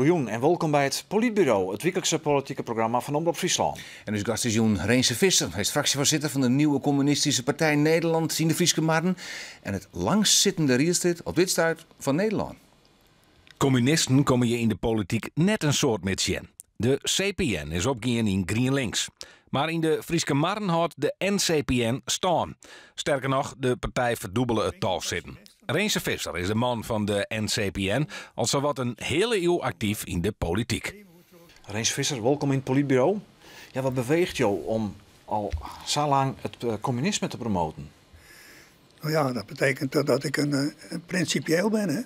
Goejoen en welkom bij het Politbureau, het wekelijkse politieke programma van Omroep Friesland. En dus gast is Reense Visser. Hij is fractievoorzitter van de nieuwe communistische partij Nederland in de Frieske Marren. En het langstzittende rielslid op dit stuit van Nederland. Communisten komen je in de politiek net een soort met Sjen. De CPN is opgegaan in GroenLinks. Maar in de Frieske Marren houdt de NCPN staan. Sterker nog, de partij verdubbelen het tal zitten. Reense Visser is de man van de NCPN, al zowat een hele eeuw actief in de politiek. Reense Visser, welkom in het Politbureau. Ja, wat beweegt jou om al zo lang het communisme te promoten? Nou ja, dat betekent dat ik een principieel ben. Hè?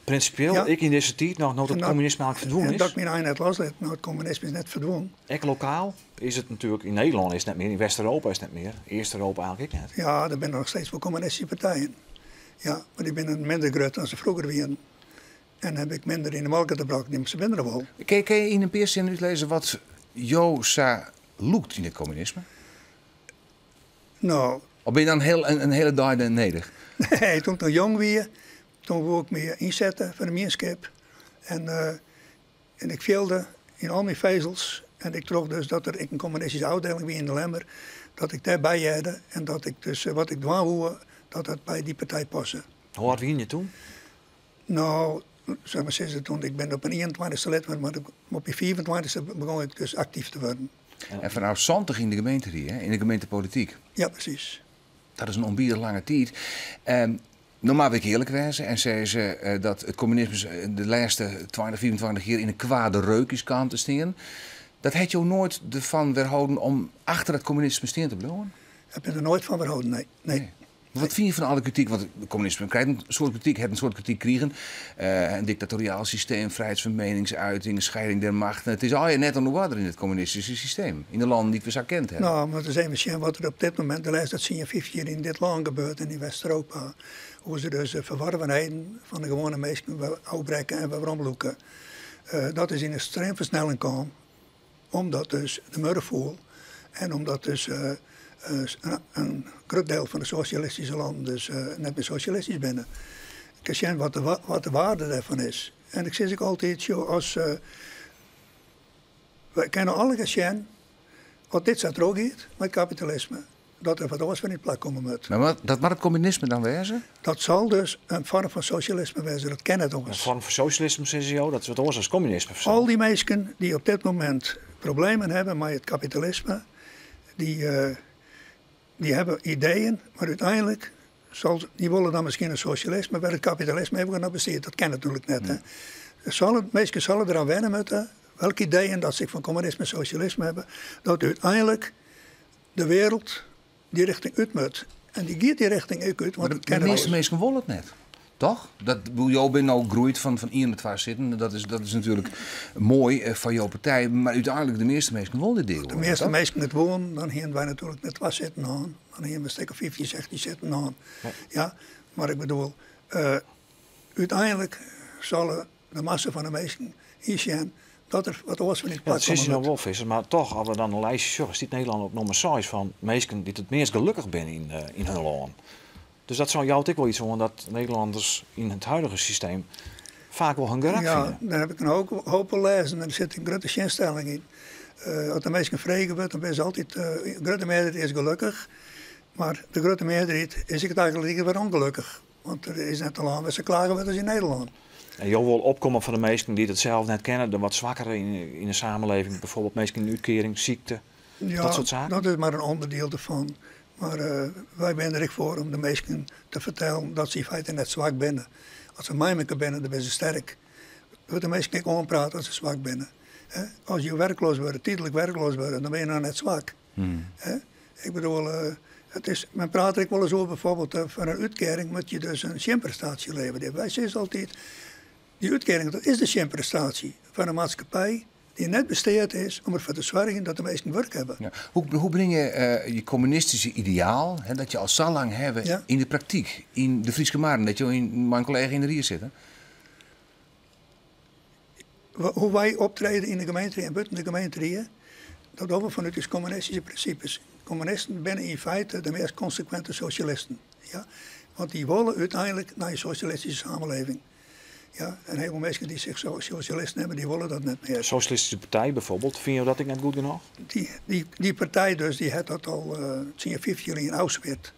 Principieel, Ja. Ik in deze tijd nog het communisme eigenlijk verdwenen En dat is. ik mijn net loslaat, nou het communisme is net verdwenen. Ook lokaal is het natuurlijk, in Nederland is het net meer, in West-Europa is het net meer. Eerst-Europa eigenlijk ook net. Ja, er zijn nog steeds wel communistische partijen. Ja, maar die zijn minder groot dan ze vroeger waren. En heb ik minder in de markt gebracht, die ze minder wel. Kun je in een paar zin uitlezen wat Josa loekt in het communisme? Nou, Of ben je dan een hele dag nederig? nee, toen ik nog jong was, toen wou ik me inzetten voor de gemeenschap. En ik vielde in al mijn vezels. En ik trok dus dat er een communistische afdeling was in de Lemmer. Dat ik daarbij had en dat ik dus wat ik doen wou, dat het bij die partij paste. Hoe oud was je toen? Nou, zeg maar zeggen, toen ik ben op een 21ste lid, maar op je 24ste begon ik dus actief te worden. En vanaf zantig in de gemeente hier, hè? In de gemeentepolitiek. Ja, precies. Dat is een onbiedig lange tijd. Normaal wil ik eerlijk wezen en zeggen ze dat het communisme de laatste 20, 24 jaar in een kwade reuk is komen te staan. Dat had je ook nooit ervan weerhouden om achter het communisme staan te blijven? Heb je er nooit van verhouden? Nee. Nee. Wat vind je van alle kritiek? Want het communisme krijgt een soort kritiek, heeft een soort kritiek kregen. Een dictatoriaal systeem, vrijheid van meningsuiting, scheiding der machten. Het is al je net aan de water in het communistische systeem. In de landen die we zo kent hebben. Nou, maar er zijn misschien wat er op dit moment, de laatste 10, 15 jaar in dit land gebeurt en in West-Europa. Hoe ze dus verwarrenheden van de gewone mensen uitbreken en waarom dat is in een extreem versnelling komen. Omdat dus de murvoel en omdat dus een groot deel van de socialistische landen dus net meer socialistisch binnen. Ik zie wat de waarde daarvan is. En ik zeg ook altijd, joh, als we kennen alle zien wat dit staat er ook met kapitalisme. Dat er wat anders van in plek komen moet. Maar dat mag het communisme dan wezen? Dat zal dus een vorm van socialisme wezen, dat kennen het Een ons. vorm van socialisme, zeggen ze jou, dat is wat anders als communisme. Al die mensen die op dit moment problemen hebben met het kapitalisme, die hebben ideeën, maar uiteindelijk die willen dan misschien een socialisme, maar het kapitalisme hebben we nog besteed. Dat ken natuurlijk net. Hè. Mensen zullen eraan wennen met welke ideeën dat zich van communisme en socialisme hebben, dat uiteindelijk de wereld die richting uit moet. En die gaat die richting uit, want Maar dat de kennen we. meeste mensen willen het net. Toch? Jou bent nou groeit van 1 met 2 zitten. Dat is natuurlijk mooi van jouw partij. Maar uiteindelijk de meeste mensen willen dit deel. De meeste mensen het wonen, dan gaan wij natuurlijk met wat zitten aan. Dan gaan we stekken 15, 16 zitten aan. Ja, maar ik bedoel, uiteindelijk zullen de massa van de mensen hier zijn dat er wat oors van die Ja, plaats dat is je nou komen. wel, Visser, maar toch, als we dan een lijstje zorgen, stiet Nederland op nummer 6 van mensen die het meest gelukkig zijn in hun land. Dus dat zou jou ook wel iets van dat Nederlanders in het huidige systeem vaak wel hun gerak Ja, vinden. daar heb ik een hoop lezen en er zit een grote instelling in. Als de mensen vregen wordt, dan ben ze altijd, de grote meerderheid is gelukkig. Maar de grote meerderheid is ik het eigenlijk niet weer ongelukkig. Want er is net een land waar ze klagen wat als in Nederland. En jou wil opkomen van de mensen die het zelf net kennen, de wat zwakkere in de samenleving, bijvoorbeeld mensen in de uitkering, ziekte, Ja, dat soort zaken. dat is maar een onderdeel ervan. Maar wij zijn er echt voor om de mensen te vertellen dat ze in feite net zwak binnen. Als ze mijmeken binnen, dan zijn ze sterk. We de mensen niet ompraten als ze zwak binnen. Als je werkloos wordt, tijdelijk werkloos wordt, dan ben je nou net zwak. Ik bedoel, men praat er wel eens over bijvoorbeeld van een uitkering moet je dus een schimpprestatie leveren. Wij zeggen altijd, die uitkering dat is de schimpprestatie van een maatschappij die net besteed is om ervoor te zorgen dat de mensen werk hebben. Ja. Hoe breng je je communistische ideaal, hè, dat je al zo lang hebt, in de praktijk? In de Frieske Marren, dat je in mijn collega in de Rier zit? Hè? Hoe wij optreden in de gemeente en buiten de gemeente, dat doen we vanuit de communistische principes. Communisten zijn in feite de meest consequente socialisten. Ja? Want die willen uiteindelijk naar een socialistische samenleving. Ja, en heel veel mensen die zich zo socialist nemen, die willen dat niet meer. Socialistische Partij bijvoorbeeld, vind je dat ik net goed genoeg? Die partij dus, die had dat al 50 jaar in Auschwitz.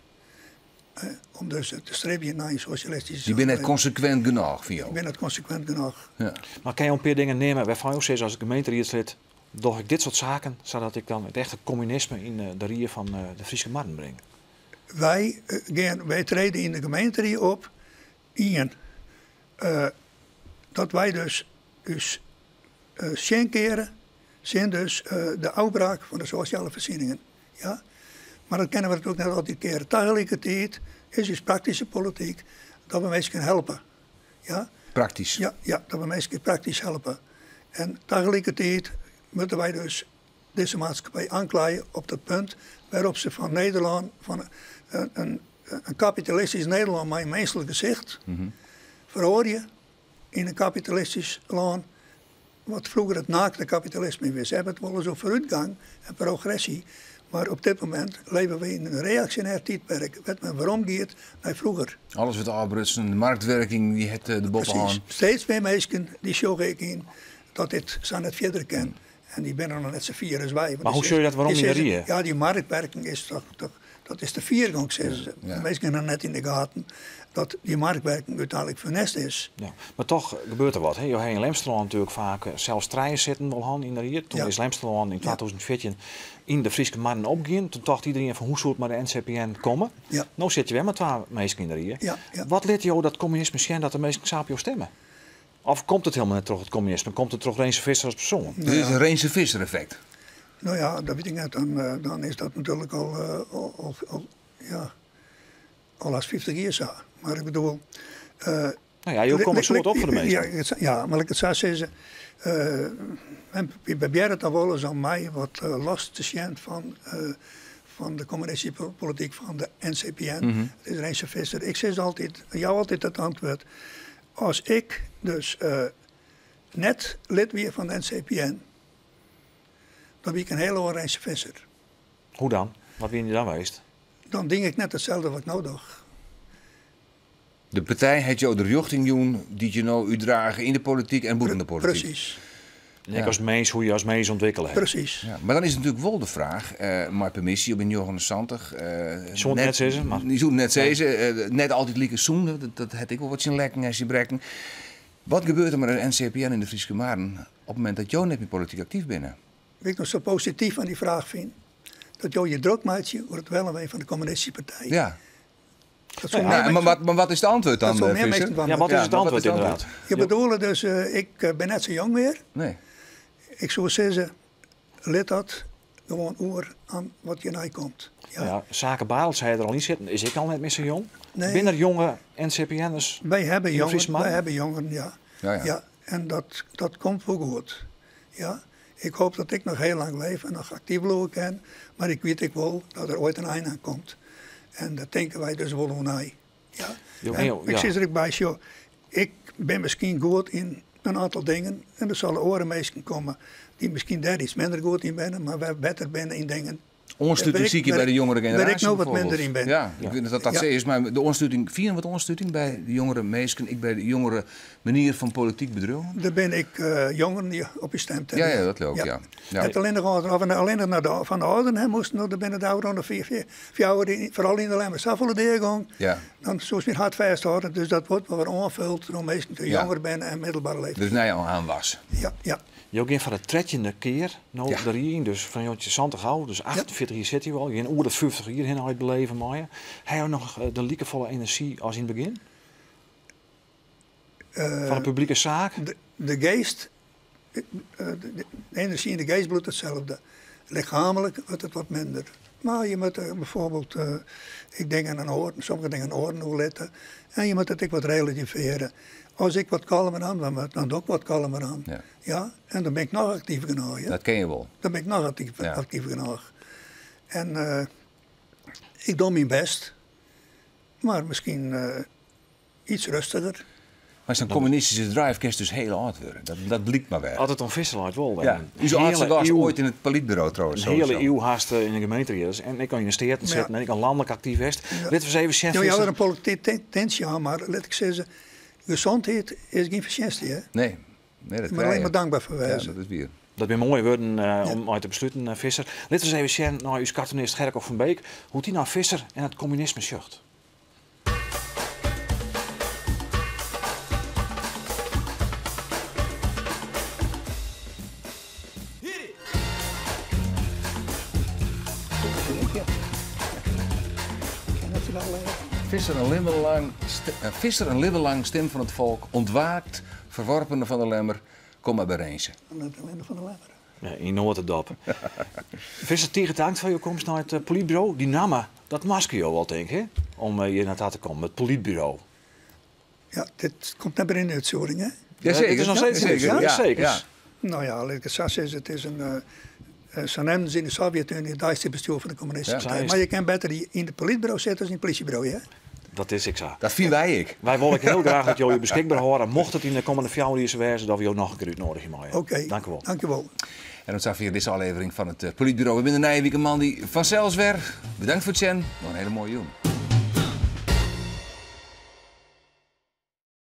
Om dus te streven naar een socialistische... Die ben net consequent genoeg voor jou. Ik ben het consequent genoeg. Ja. Maar kan je een paar dingen nemen waarvan je zegt als gemeenteraadslid, doe ik dit soort zaken, zodat ik dan het echte communisme in de rier van de Friese Markt breng? Wij treden in de gemeente op. Dat wij dus keren zijn dus de uitbraak van de sociale voorzieningen. Ja? Maar dat kennen we natuurlijk net altijd keren. Tegelijkertijd is dus praktische politiek dat we mensen kunnen helpen. Ja? Praktisch. Ja, dat we mensen praktisch helpen. En tegelijkertijd moeten wij dus deze maatschappij aanklaaien op dat punt waarop ze van Nederland, van een kapitalistisch Nederland met een menselijk gezicht, verhoren in een kapitalistisch land, wat vroeger het naakte kapitalisme was. Ze hebben het wel eens over vooruitgang en progressie, maar op dit moment leven we in een reactionair tijdperk. Wat men waarom gaat naar vroeger. Alles wat afbrutsen, de marktwerking, die het de boppen aan. Steeds meer mensen die zorgen in dat dit zo net verder kan. En die ben er nog net zo vier als wij. Maar hoe zul je dat waarom niet rieën? Ja, die marktwerking is toch dat is de viergang, zeggen ze. Ja. De mensen hebben net in de gaten dat die marktwerking uiteindelijk funest is. Ja, maar toch gebeurt er wat. Hè? Je hebt in Lemsterland natuurlijk vaak zelfs treinen zitten wel han in de rier. Toen is Lemsterland in 2014 in de Friese Markt opgegaan. Toen dacht iedereen van hoe soort maar de NCPN komen. Ja. Nou zit je weer met 12 mensen in de rier. Ja. Wat leert jou dat communisme schijnt dat de mensen sapio stemmen? Of komt het helemaal net terug het communisme? Komt het terug Reense Visser als persoon? Dit is een Reense Visser effect. Nou ja, dat weet ik niet. Dan is dat natuurlijk al als 50 jaar zo. Maar ik bedoel... nou ja, je komt een soort op voor de meesten. Ja, maar ik het zou zeggen... we proberen het dan wel eens aan mij wat last te zien van de communistische politiek van de NCPN. Het is Reense Visser. Ik zeg altijd, jou altijd het antwoord. Als ik dus net lid weer van de NCPN, dan ben ik een hele Reense Visser. Hoe dan? Wat ben je dan geweest? Dan denk ik net hetzelfde wat ik nou doe. De partij heeft jou de richting doen die je nou u dragen in de politiek en boven de politiek. Precies. En als mens, hoe je als mens ontwikkelen hebt. Precies. Ja, maar dan is het natuurlijk wel de vraag, maar permissie, ik ben Johan Santig. Zo'n net zeggen, maar... Die zo'n net zeggen, net altijd lieke zoen, dat had ik wel wat zien lekken en zien brekken. Wat gebeurt er met de NCPN in de Friese Maren op het moment dat jou net meer politiek actief bent? Wat ik nog zo positief aan die vraag vind, dat jou je druk maakt over het wel en wee van de communistische partij. Ja. Maar wat is het antwoord dan, Visser? Ja, wat is het antwoord inderdaad? Je bedoelt dus, ik ben net zo jong meer. Nee. Ik zou zeggen, let dat gewoon oor aan wat je naar komt. Ja, Zaken Barel zei er al niet zitten. Is ik al net meer zo jong? Nee. Binnen jonge NCPN'ers? Wij hebben jongeren, ja. En dat komt wel goed. Ja. Ik hoop dat ik nog heel lang leef en nog actief lopen kan. Maar ik weet wel dat er ooit een einde aan komt. En dat denken wij dus wel naar. Ja. Ik zeg er ook bij, ik ben misschien goed in een aantal dingen. En er zullen oren mensen komen die misschien daar iets minder goed in zijn. Maar wij beter zijn in dingen. Ondersteuning zie je bij de jongere generatie. Waar ik nou wat minder in ben. Ja, ik vind dat zo is. Maar de ondersteuning, vieren wat ondersteuning bij de jongere mensen. Ik bij de jongere manier van politiek bedrijven. Daar ben ik jongeren die op je stem tellen. Ja, dat loopt, ja. Het alleen nog naar van de ouderen moesten, dan binnen de ouderen nog vier ouderen, vooral in de Lemmers afvallen deurgang. Ja. Dan zoals weer hard vasthouden. Dus dat wordt wel weer aanvuld door mensen die jonger zijn en middelbare leeftijd. Dus nou al aan was. Ja. Je ging van de 13e keer nou daarin, dus van Jontje Santegouw, dus 48 jaar zit hij wel. Je hebt oer de 50 jaar heen uit beleven, maar hij had nog de liekevolle energie als in het begin? Van de publieke zaak? De geest, de energie in de geest bloedt hetzelfde. Lichamelijk wordt het wat minder. Maar je moet bijvoorbeeld, ik denk aan een oren, sommige dingen aan oren letten. En je moet het ook wat relativeren. Als ik wat kalmer aan, dan doe ik wat kalmer aan. Ja? En dan ben ik nog actiever genoeg. Ja? Dat ken je wel. Dan ben ik nog actiever genoeg. En ik doe mijn best. Maar misschien iets rustiger. Maar zo'n communistische drive kan dus heel oud worden. Dat blijkt maar weer. Altijd een visser uit wel. Ja. Uw oudste was ooit in het politbureau trouwens. Een hele eeuw haast in de gemeente. En ik kan in de steden zitten en ik kan landelijk actief zijn. Dit was even chef. Nou, je had er een politieke tensie aan, maar laat ik zeggen, gezondheid is geen verdienste, hè? Nee, dat Ik ben alleen maar dankbaar voor Ja, wijzen. dat is weer. Dat zijn mooie woorden om uit te besluiten, Visser. Laten we eens even zien naar uw cartoonist Gerk van Beek. Hoe die nou Visser en het communisme zucht. Visser een libbelang stem van het volk, ontwaakt, verworpene van de lemmer, kom maar bij Reense. Van de lemmer. Ja, in Noord-Dop. Visser, tegen dank voor je komst naar het politbureau. Die namen, dat masker je wel, denk ik, om hier naartoe te komen, het politbureau. Ja, dit komt net in de uitzending, hè? Jazeker, het is nog steeds zeker. ja, zeker. Ja. Nou ja, laat ik het zo zeggen, het is een... Ze nemen ze in de Sovjet-Unie het dagste bestuur van de communistische Ja. partij. Maar je kan beter in het politbureau zitten als in het politiebureau, hè? Dat is ik zo. Dat vinden wij. Wij willen heel graag dat jullie beschikbaar horen. Mocht het in de komende 4 jaar wezen, dat we jou nog een keer uitnodigen. Oké, Dank u wel. dank u wel. En dat is weer deze aflevering van het politbureau. We zijn de Nijwieke man die vanzelfs weer. Bedankt voor het zien. Nog een hele mooie jongen.